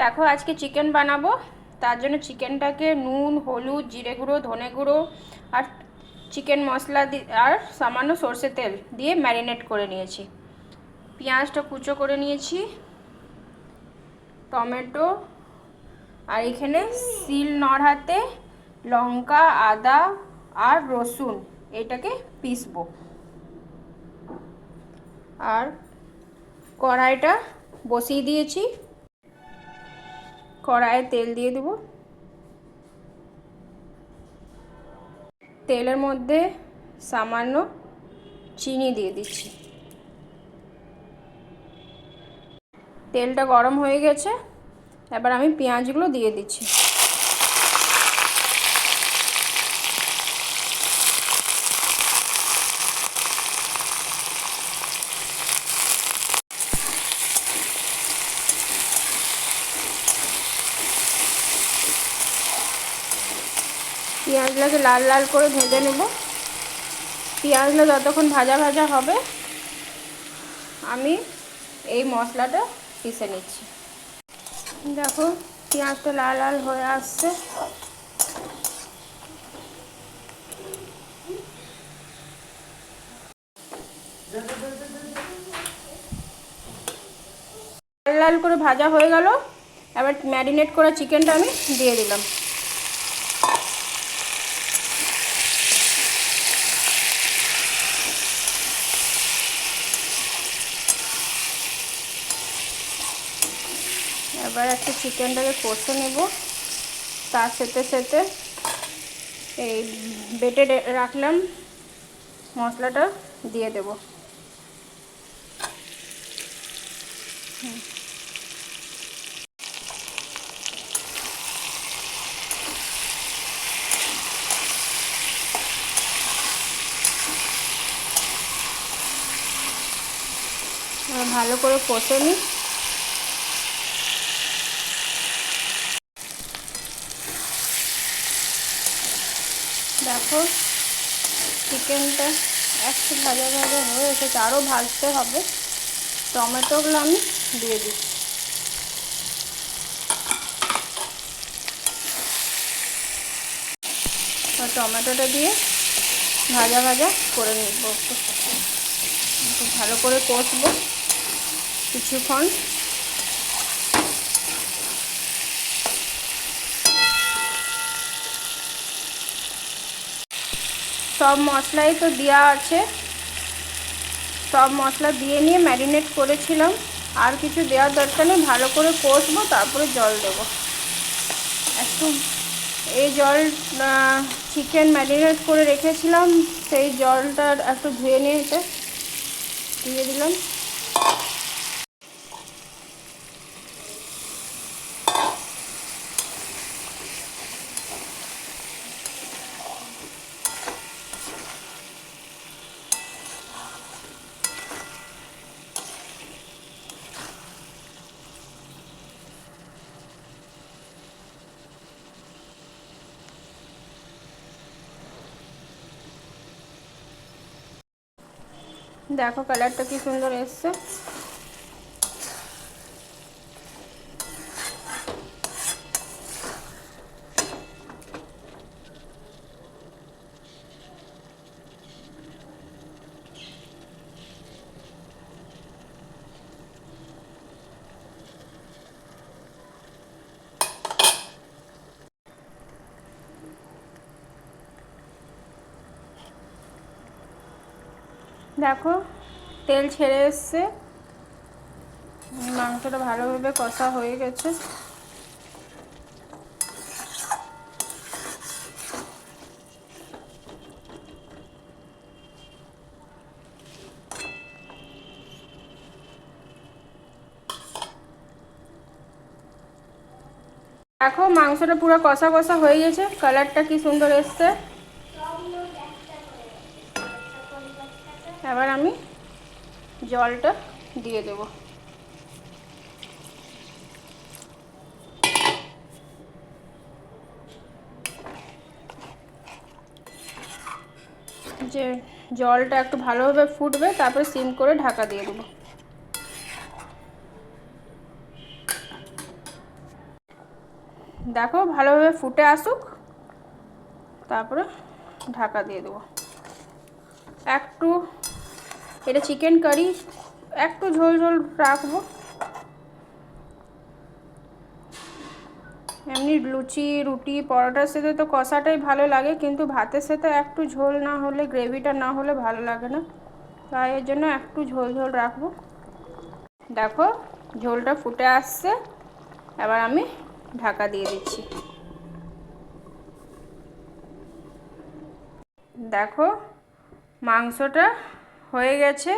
দেখো আজকে চিকেন বানাবো, তার জন্য চিকেনটাকে নুন, হলুদ, জিরে গুঁড়ো, ধনে গুঁড়ো আর চিকেন মশলা আর সামান্য সর্ষে তেল দিয়ে ম্যারিনেট করে নিয়েছি। পেঁয়াজটা কুচো করে নিয়েছি, টমেটো আর এখানে শিল নোড়াতে লঙ্কা, আদা আর রসুন এটাকে পিসবো। আর কড়াইটা বসিয়ে দিয়েছি, কড়াইয়ে তেল দিয়ে দেবো। তেলের মধ্যে সামান্য চিনি দিয়ে দিচ্ছি। তেলটা গরম হয়ে গেছে, এবার আমি পেঁয়াজগুলো দিয়ে দিচ্ছি। পেঁয়াজটাকে লাল লাল করে ভেজে নেব। পেঁয়াজটা যতক্ষণ ভাজা ভাজা হবে আমি এই মশলাটা পিষে নিচ্ছি। দেখো পেঁয়াজটা লাল লাল হয়ে আসছে। লাল লাল করে ভাজা হয়ে গেল, এবার ম্যারিনেট করা চিকেনটা আমি দিয়ে দিলাম। এবার একটা চিকেনটাকে কষে নেব, তার সাথে সাথে এই বেটে রাখলাম মশলাটা দিয়ে দেব। ভালো করে কষে নিই। দেখো চিকেনটা একটু ভাজা ভাজা হয়ে এসেছে, আরও ভাজতে হবে। টমেটোগুলো আমি দিয়ে দিচ্ছি। টমেটোটা দিয়ে ভাজা ভাজা করে নিব, একটু ভালো করে কষবো কিছুক্ষণ। সব মশলাই তো দেওয়া আছে, সব মশলা দিয়ে নিয়ে ম্যারিনেট করেছিলাম, আর কিছু দেওয়ার দরকার নেই। ভালো করে কষবো, তারপরে জল দেব একটু। এই জল চিকেন ম্যারিনেট করে রেখেছিলাম, সেই জলটা একটু ধুয়ে নিয়ে এসে দিয়ে দিলাম। দেখো কালারটা কি সুন্দর এসছে। দেখো তেল ছেড়ে এসছে, মাংসটা ভালোভাবে কষা হয়ে গেছে। দেখো মাংসটা পুরো কষা কষা হয়ে গেছে, কালারটা কি সুন্দর এসছে। এবার আমি জলটা দিয়ে দেব। যে জলটা একটু ভালোভাবে ফুটবে, তারপরে সিম করে ঢাকা দিয়ে দেবো। দেখো ভালোভাবে ফুটে আসুক, তারপরে ঢাকা দিয়ে দেবো। একটু এটা চিকেন কারি, একটু ঝোল ঝোল রাখবো। এমনি লুচি, রুটি, পরোটার সাথে তো কষাটাই ভালো লাগে, কিন্তু ভাতের সাথে একটু ঝোল না হলে, গ্রেভিটা না হলে ভালো লাগে না, তাই এর জন্য একটু ঝোল ঝোল রাখবো। দেখো ঝোলটা ফুটে আসছে, এবার আমি ঢাকা দিয়ে দিচ্ছি। দেখো মাংসটা হয়ে গেছে।